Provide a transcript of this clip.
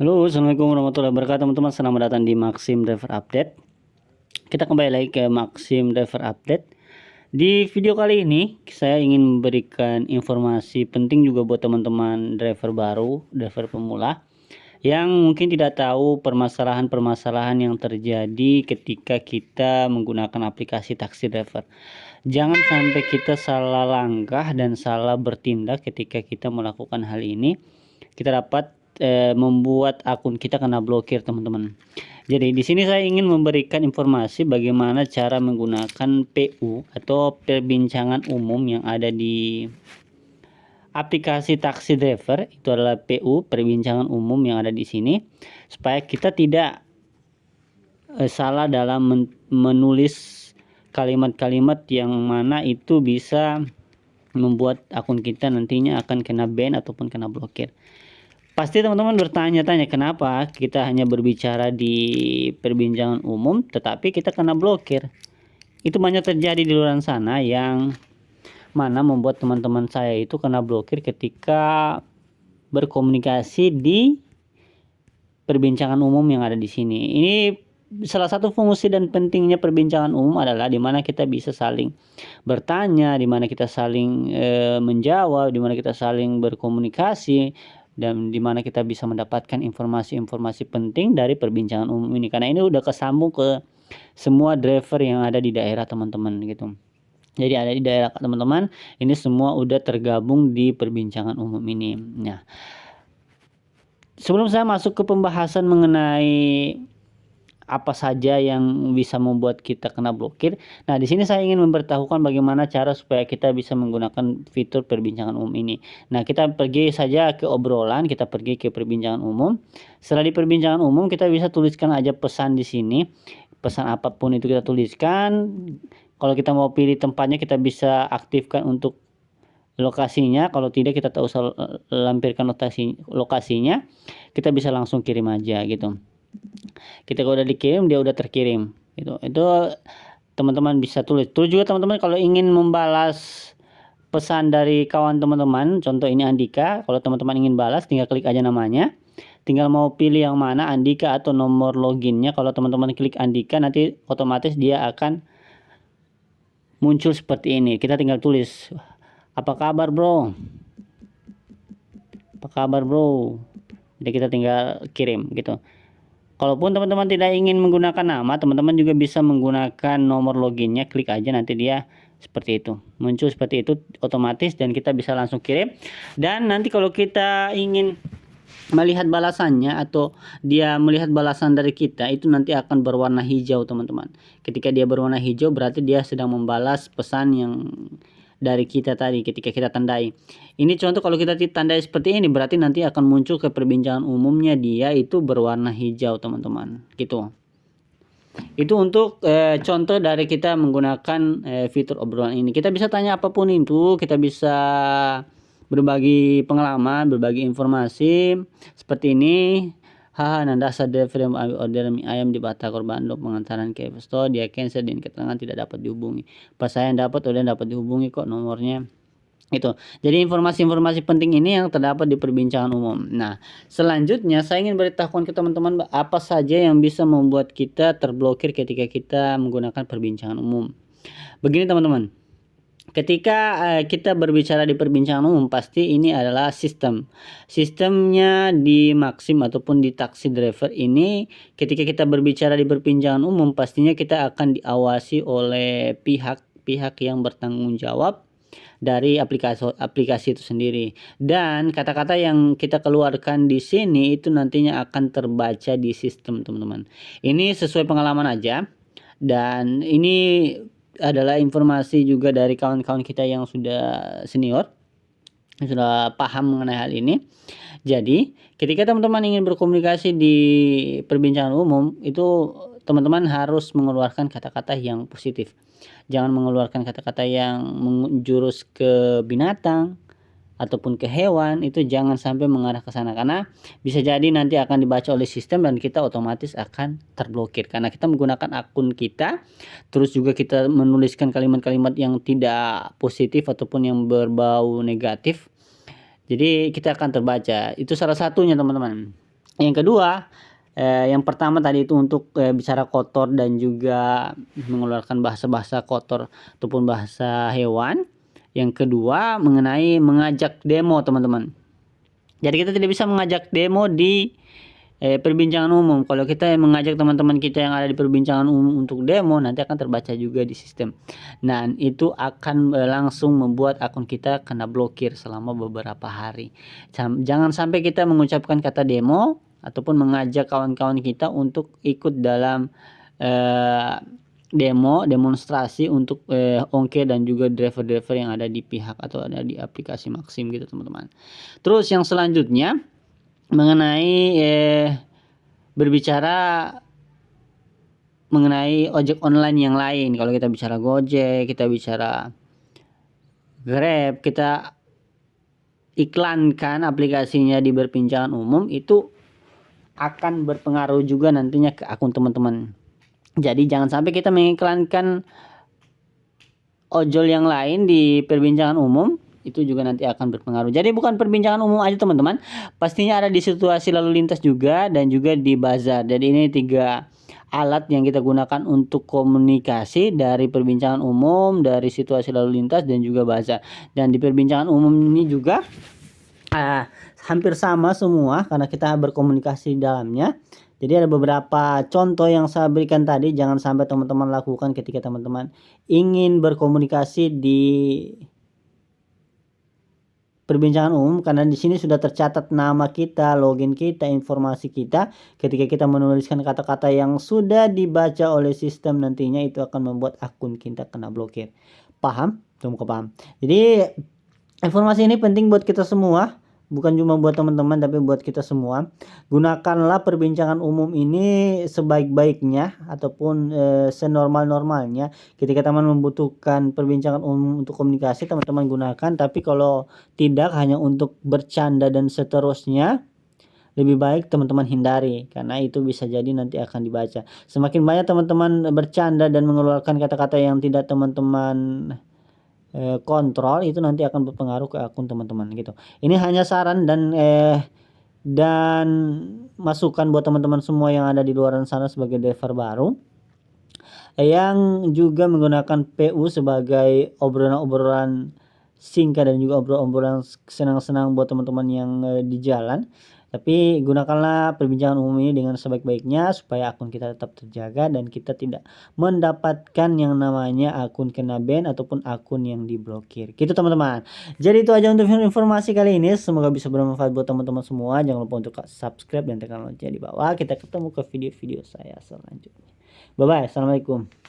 Halo, assalamualaikum warahmatullahi wabarakatuh, teman-teman. Selamat datang di Maxim Driver Update. Kita kembali lagi ke Maxim Driver Update. Di video kali ini, saya ingin memberikan informasi penting juga buat teman-teman driver baru, driver pemula, yang mungkin tidak tahu permasalahan-permasalahan yang terjadi ketika kita menggunakan aplikasi taksi driver. Jangan sampai kita salah langkah dan salah bertindak ketika kita melakukan hal ini. Kita dapat membuat akun kita kena blokir, teman-teman. Jadi di sini saya ingin memberikan informasi bagaimana cara menggunakan PU atau perbincangan umum yang ada di aplikasi taksi driver. Itu adalah PU, perbincangan umum yang ada di sini, supaya kita tidak salah dalam menulis kalimat-kalimat yang mana itu bisa membuat akun kita nantinya akan kena ban ataupun kena blokir. Pasti teman-teman bertanya-tanya kenapa kita hanya berbicara di perbincangan umum tetapi kita kena blokir. Itu banyak terjadi di luar sana yang mana membuat teman-teman saya itu kena blokir ketika berkomunikasi di perbincangan umum yang ada di sini. Ini salah satu fungsi dan pentingnya perbincangan umum adalah di mana kita bisa saling bertanya, di mana kita saling menjawab, di mana kita saling berkomunikasi, dan di mana kita bisa mendapatkan informasi-informasi penting dari perbincangan umum ini, karena ini udah kesambung ke semua driver yang ada di daerah teman-teman gitu. Jadi ada di daerah teman-teman, ini semua udah tergabung di perbincangan umum ini. Nah, sebelum saya masuk ke pembahasan mengenai apa saja yang bisa membuat kita kena blokir. Nah, di sini saya ingin memberitahukan bagaimana cara supaya kita bisa menggunakan fitur perbincangan umum ini. Nah, kita pergi saja ke obrolan, kita pergi ke perbincangan umum. Setelah di perbincangan umum, kita bisa tuliskan aja pesan di sini. Pesan apapun itu kita tuliskan. Kalau kita mau pilih tempatnya, kita bisa aktifkan untuk lokasinya. Kalau tidak, kita tak usah lampirkan lokasinya. Kita bisa langsung kirim aja gitu. Kita udah dikirim, dia udah terkirim gitu. Itu teman-teman bisa tulis juga teman-teman. Kalau ingin membalas pesan dari kawan teman-teman, contoh ini Andika, kalau teman-teman ingin balas tinggal klik aja namanya, tinggal mau pilih yang mana, Andika atau nomor loginnya. Kalau teman-teman klik Andika, nanti otomatis dia akan muncul seperti ini. Kita tinggal tulis, apa kabar bro, apa kabar bro. Jadi kita tinggal kirim gitu. Kalaupun teman-teman tidak ingin menggunakan nama, teman-teman juga bisa menggunakan nomor loginnya. Klik aja, nanti dia seperti itu, muncul seperti itu otomatis, dan kita bisa langsung kirim. Dan nanti kalau kita ingin melihat balasannya atau dia melihat balasan dari kita, itu nanti akan berwarna hijau, teman-teman. Ketika dia berwarna hijau, berarti dia sedang membalas pesan yang dari kita tadi ketika kita tandai. Ini contoh, kalau kita tandai seperti ini berarti nanti akan muncul ke perbincangan umumnya, dia itu berwarna hijau, teman-teman. Gitu. Itu untuk contoh dari kita menggunakan fitur obrolan ini. Kita bisa tanya apapun itu, kita bisa berbagi pengalaman, berbagi informasi seperti ini. Haha, nanda sadar film order mie ayam di Batagor Bandung, pengantaran ke Store, dia cancel dan keterangan tidak dapat dihubungi. Pas saya dapat udah dapat dihubungi kok nomornya. Itu. Jadi informasi-informasi penting ini yang terdapat di perbincangan umum. Nah, selanjutnya saya ingin beritahukan ke teman-teman apa saja yang bisa membuat kita terblokir ketika kita menggunakan perbincangan umum. Begini teman-teman. Ketika kita berbicara di perbincangan umum, pasti ini adalah sistemnya di Maxim ataupun di taksi driver ini. Ketika kita berbicara di perbincangan umum, pastinya kita akan diawasi oleh pihak yang bertanggung jawab dari aplikasi itu sendiri. Dan kata-kata yang kita keluarkan di sini itu nantinya akan terbaca di sistem, teman-teman. Ini sesuai pengalaman aja, dan ini adalah informasi juga dari kawan-kawan kita yang sudah senior, yang sudah paham mengenai hal ini. Jadi ketika teman-teman ingin berkomunikasi di perbincangan umum, itu teman-teman harus mengeluarkan kata-kata yang positif. Jangan mengeluarkan kata-kata yang menjurus ke binatang ataupun ke hewan. Itu jangan sampai mengarah ke sana, karena bisa jadi nanti akan dibaca oleh sistem dan kita otomatis akan terblokir karena kita menggunakan akun kita, terus juga kita menuliskan kalimat-kalimat yang tidak positif ataupun yang berbau negatif. Jadi kita akan terbaca. Itu salah satunya, teman-teman. Yang kedua, yang pertama tadi itu untuk bicara kotor dan juga mengeluarkan bahasa-bahasa kotor ataupun bahasa hewan. Yang kedua mengenai mengajak demo teman-teman. Jadi kita tidak bisa mengajak demo di perbincangan umum. Kalau kita mengajak teman-teman kita yang ada di perbincangan umum untuk demo, nanti akan terbaca juga di sistem. Nah, itu akan langsung membuat akun kita kena blokir selama beberapa hari. Jangan sampai kita mengucapkan kata demo ataupun mengajak kawan-kawan kita untuk ikut dalam demonstrasi untuk ongke dan juga driver-driver yang ada di pihak atau ada di aplikasi Maxim gitu teman-teman. Terus yang selanjutnya mengenai berbicara mengenai ojek online yang lain. Kalau kita bicara Gojek, kita bicara Grab, kita iklankan aplikasinya di perbincangan umum, itu akan berpengaruh juga nantinya ke akun teman-teman. Jadi jangan sampai kita mengiklankan ojol yang lain di perbincangan umum, itu juga nanti akan berpengaruh. Jadi bukan perbincangan umum aja teman-teman, pastinya ada di situasi lalu lintas juga dan juga di bazar. Jadi ini 3 alat yang kita gunakan untuk komunikasi, dari perbincangan umum, dari situasi lalu lintas dan juga bazar. Dan di perbincangan umum ini juga hampir sama semua karena kita berkomunikasi di dalamnya. Jadi ada beberapa contoh yang saya berikan tadi, jangan sampai teman-teman lakukan ketika teman-teman ingin berkomunikasi di perbincangan umum, karena di sini sudah tercatat nama kita, login kita, informasi kita. Ketika kita menuliskan kata-kata yang sudah dibaca oleh sistem, nantinya itu akan membuat akun kita kena blokir. Paham? Semoga paham. Jadi informasi ini penting buat kita semua, bukan cuma buat teman-teman tapi buat kita semua. Gunakanlah perbincangan umum ini sebaik-baiknya ataupun senormal-normalnya. Ketika teman membutuhkan perbincangan umum untuk komunikasi, teman-teman gunakan. Tapi kalau tidak, hanya untuk bercanda dan seterusnya, lebih baik teman-teman hindari, karena itu bisa jadi nanti akan dibaca. Semakin banyak teman-teman bercanda dan mengeluarkan kata-kata yang tidak teman-teman kontrol, itu nanti akan berpengaruh ke akun teman-teman gitu. Ini hanya saran dan masukan buat teman-teman semua yang ada di luar sana sebagai driver baru yang juga menggunakan PU sebagai obrolan-obrolan singkat dan juga obrolan senang-senang buat teman-teman yang di jalan. Tapi gunakanlah perbincangan umum ini dengan sebaik-baiknya supaya akun kita tetap terjaga dan kita tidak mendapatkan yang namanya akun kena ban ataupun akun yang diblokir. Gitu teman-teman. Jadi itu aja untuk informasi kali ini. Semoga bisa bermanfaat buat teman-teman semua. Jangan lupa untuk subscribe dan tekan lonceng di bawah. Kita ketemu ke video-video saya selanjutnya. Bye bye. Assalamualaikum.